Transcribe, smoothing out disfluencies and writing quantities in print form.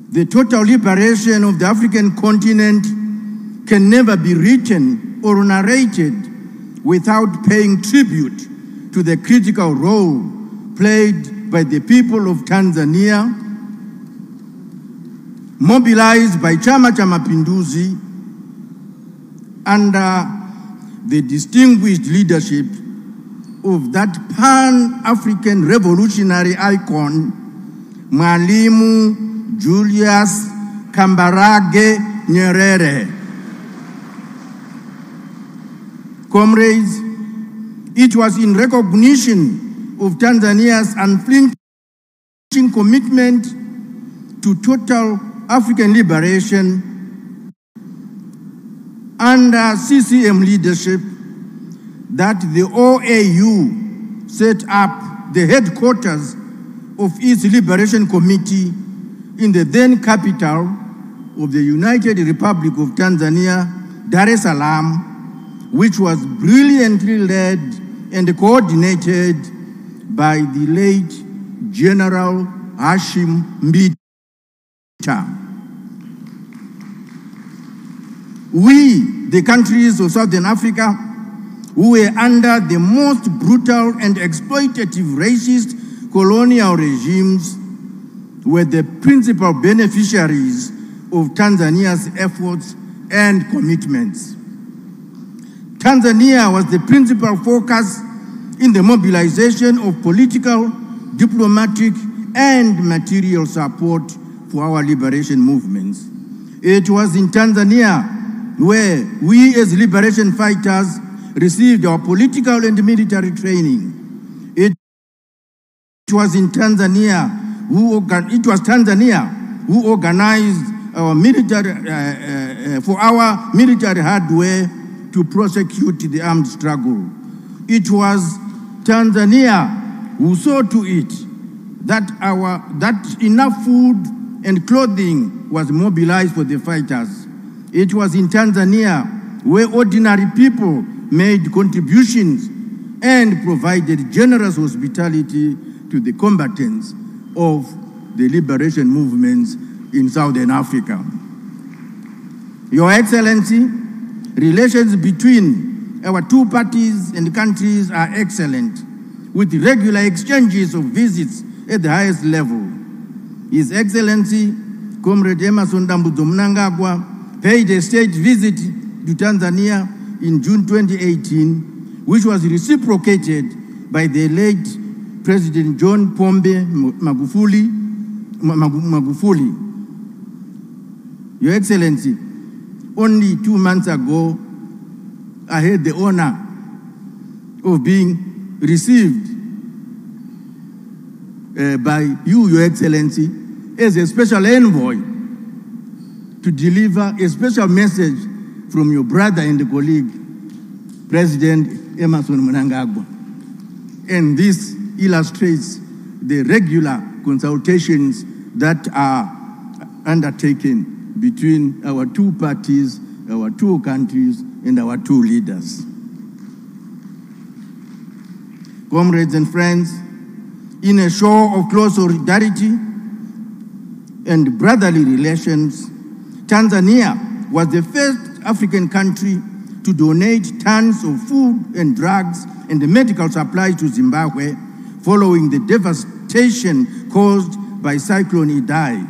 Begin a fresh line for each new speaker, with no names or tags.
The total liberation of the African continent can never be written or narrated without paying tribute to the critical role played by the people of Tanzania, mobilized by Chama cha Mapinduzi under the distinguished leadership of that Pan-African revolutionary icon, Mwalimu Julius Kambarage Nyerere. Comrades, it was in recognition of Tanzania's unflinching commitment to total African liberation under CCM leadership that the OAU set up the headquarters of its Liberation Committee in the then capital of the United Republic of Tanzania, Dar es Salaam, which was brilliantly led and coordinated by the late General Hashim Mbita. We, the countries of Southern Africa, who were under the most brutal and exploitative racist colonial regimes, were the principal beneficiaries of Tanzania's efforts and commitments. Tanzania was the principal focus in the mobilization of political, diplomatic, and material support for our liberation movements. It was in Tanzania where we as liberation fighters received our political and military training. It was Tanzania who organized our military for our military hardware to prosecute the armed struggle. It was Tanzania who saw to it that enough food and clothing was mobilized for the fighters. It was in Tanzania where ordinary people made contributions and provided generous hospitality to the combatants of the liberation movements in Southern Africa. Your Excellency, relations between our two parties and countries are excellent, with regular exchanges of visits at the highest level. His Excellency, Comrade Emerson Dambudzo Mnangagwa, paid a state visit to Tanzania in June 2018, which was reciprocated by the late President John Pombe Magufuli. Your Excellency, only 2 months ago, I had the honor of being received by you, Your Excellency, as a special envoy to deliver a special message from your brother and colleague, President Emerson Mnangagwa. And this illustrates the regular consultations that are undertaken between our two parties, our two countries, and our two leaders. Comrades and friends, in a show of close solidarity and brotherly relations, Tanzania was the first African country to donate tons of food and drugs and medical supplies to Zimbabwe following the devastation caused by Cyclone Idai.